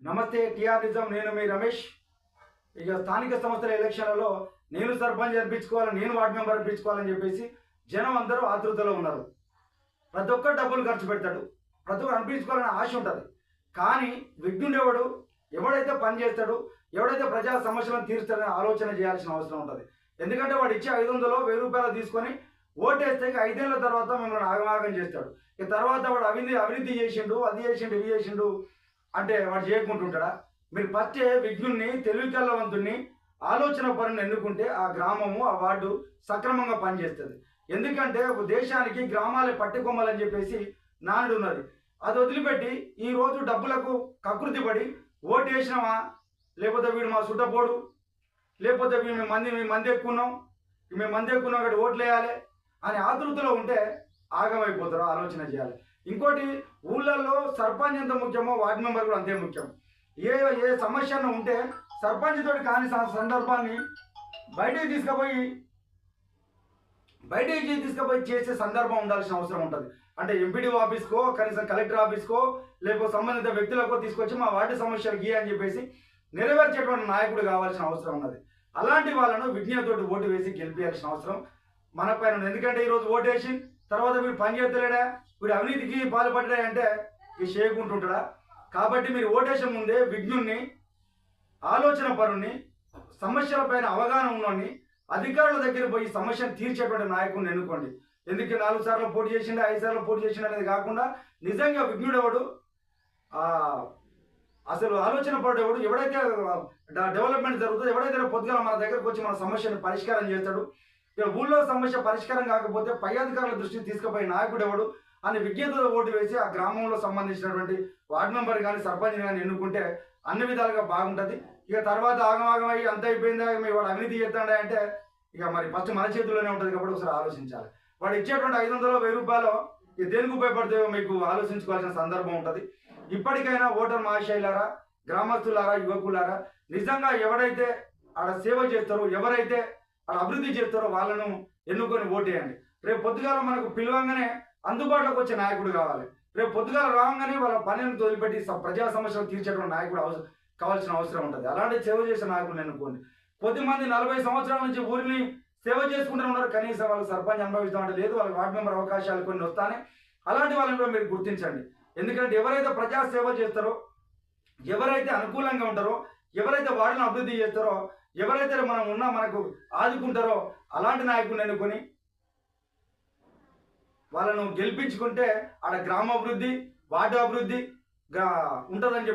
నమస్తే టిఆర్ నిజం. నేను మీ రమేష్. ఇక స్థానిక సంస్థల ఎలక్షన్లలో నేను సర్పంచ్ అనిపించుకోవాలని, నేను వార్డు మెంబర్ అనిపించుకోవాలని చెప్పేసి జనం అందరూ ఆతృతలో ఉన్నారు. ప్రతి ఒక్కరు డబ్బులు ఖర్చు పెడతాడు, ప్రతి ఒక్కరు అనిపించుకోవాలని ఆశ ఉంటుంది. కానీ విఘ్నుడెవడు, ఎవడైతే పని చేస్తాడు, ఎవడైతే ప్రజా సమస్యలను తీరుస్తాడని ఆలోచన చేయాల్సిన అవసరం ఉంటుంది. ఎందుకంటే వాడు ఇచ్చే 500 1000 రూపాయలు తీసుకొని ఓటేస్తే 5 ఏళ్ల తర్వాత మిమ్మల్ని ఆగమాగం చేస్తాడు. ఇక తర్వాత వాడు అవినీతి చేసిండు, అది చేసిండు, ఇవి చేసిండు అంటే వాడు చేయకుంటుంటాడా? మీరు ఫస్ట్ విఘ్నుల్ని, తెలివికల్లవంతుల్ని, ఆలోచన పరుని ఎన్నుకుంటే ఆ గ్రామము, ఆ వార్డు సక్రమంగా పనిచేస్తుంది. ఎందుకంటే ఒక దేశానికి గ్రామాలే పట్టుకొమ్మాలని చెప్పేసి నానుడు ఉన్నది. అది వదిలిపెట్టి ఈరోజు డబ్బులకు కకృతి పడి ఓటు వేసినామా, లేకపోతే వీడు మా సుట్టపోడు, లేకపోతే మేము మంది ఎక్కున్నాం కాబట్టి ఓట్లు వేయాలి అని ఆతృతలో ఉంటే ఆగమైపోతారో ఆలోచన చేయాలి. ఇంకోటి, ఊళ్ళల్లో సర్పంచ్ ఎంత ముఖ్యమో వార్డు మెంబర్ కూడా అంతే ముఖ్యం. ఏ సమస్య ఉంటే సర్పంచ్ తోటి కాని సందర్భాన్ని బయటికి తీసుకుపోయి చేసే సందర్భం ఉండాల్సిన అవసరం ఉంటుంది. అంటే ఎంపీడీ ఆఫీస్కో, కనీసం కలెక్టర్ ఆఫీస్కో, లేకపోతే సంబంధిత వ్యక్తులకో తీసుకొచ్చి మా వార్డు సమస్యలు గీ అని చెప్పేసి నెరవేర్చేటువంటి నాయకుడు కావాల్సిన అవసరం ఉన్నది. అలాంటి వాళ్ళను విజ్ఞతతోటి ఓటు వేసి గెలిపించాల్సిన అవసరం మన పైన ఉంది. ఎందుకంటే ఈరోజు ఓటు వేసి తర్వాత వీడు పని చేస్తలేడా, వీడు అవినీతికి పాల్పడ్డా అంటే ఈ చేయకుంటుంటాడా? కాబట్టి మీరు ఓటేసే ముందే విఘ్నుల్ని, ఆలోచన పరుణ్ణి, సమస్యలపైన అవగాహన ఉన్నోడిని, అధికారుల దగ్గర పోయి సమస్యను తీర్చేటువంటి నాయకుడిని ఎన్నుకోండి. ఎందుకు 4 సార్లు పోటీ చేసిండు, 5 సార్లు పోటీ చేసిండు అనేది కాకుండా నిజంగా విఘ్నుడెవడు, అసలు ఆలోచన పడేవాడు, ఎవడైతే డెవలప్మెంట్ జరుగుతుందో, ఎవడైతే పొద్దుగా మన దగ్గరకు వచ్చి మన సమస్యను పరిష్కారం చేస్తాడు. ఇక ఊళ్ళో సమస్య పరిష్కారం కాకపోతే పై అధికారుల దృష్టికి తీసుకుపోయి నాయకుడు ఎవడు అని విజ్ఞతతో ఓటు వేసి ఆ గ్రామంలో సంబంధించినటువంటి వార్డు మెంబర్ కానీ సర్పంచ్ కానీ ఎన్నుకుంటే అన్ని విధాలుగా బాగుంటుంది. ఇక తర్వాత ఆగమాగం అయ్యి అంత అయిపోయిందా, మీ వాడు అవినీతి చేస్తాడే అంటే ఇక మరి ఫస్ట్ మన చేతుల్లోనే ఉంటుంది. కాబట్టి ఒకసారి ఆలోచించాలి. వాడు ఇచ్చేటువంటి 500 1000 రూపాయలు ఇక దేనికి ఉపయోగపడతాయో మీకు ఆలోచించుకోవాల్సిన సందర్భం ఉంటుంది. ఇప్పటికైనా ఓటర్ మహాశైలారా, గ్రామస్తులారా, యువకులారా, నిజంగా ఎవరైతే ఆడ సేవ చేస్తారో, ఎవరైతే ఆడ అభివృద్ధి చేస్తారో వాళ్ళను ఎన్నుకొని ఓటేయండి. రేపు పొద్దుగాల మనకు పిలవంగానే అందుబాటులోకి వచ్చే నాయకుడు కావాలి. రేపు పొద్దుగాల రాగానే వాళ్ళ పనిని తొలిపెట్టి ప్రజా సమస్యలు తీర్చేటువంటి నాయకుడు కావాల్సిన అవసరం ఉంటుంది. అలాంటి సేవ చేసే నాయకుడిని ఎన్నుకోండి. కొద్దిమంది 40 సంవత్సరాల నుంచి ఊరిని సేవ చేసుకుంటూ ఉన్నారు, కనీసం వాళ్ళు సర్పంచ్ అనుభవిస్తామంటే లేదు, వాళ్ళకి వార్డు మెంబర్ అవకాశాలు కొన్ని వస్తానే. అలాంటి వాళ్ళని కూడా మీరు గుర్తించండి. ఎందుకంటే ఎవరైతే ప్రజా సేవ చేస్తారో, ఎవరైతే అనుకూలంగా ఉంటారో, ఎవరైతే వాడిని అభివృద్ధి చేస్తారో, ఎవరైతే మనకు ఆదుకుంటారో అలాంటి నాయకుడిని ఎన్నుకొని వాళ్ళను గెలిపించుకుంటే ఆడ గ్రామాభివృద్ధి, వార్డు అభివృద్ధి ఉంటుందని చెప్పి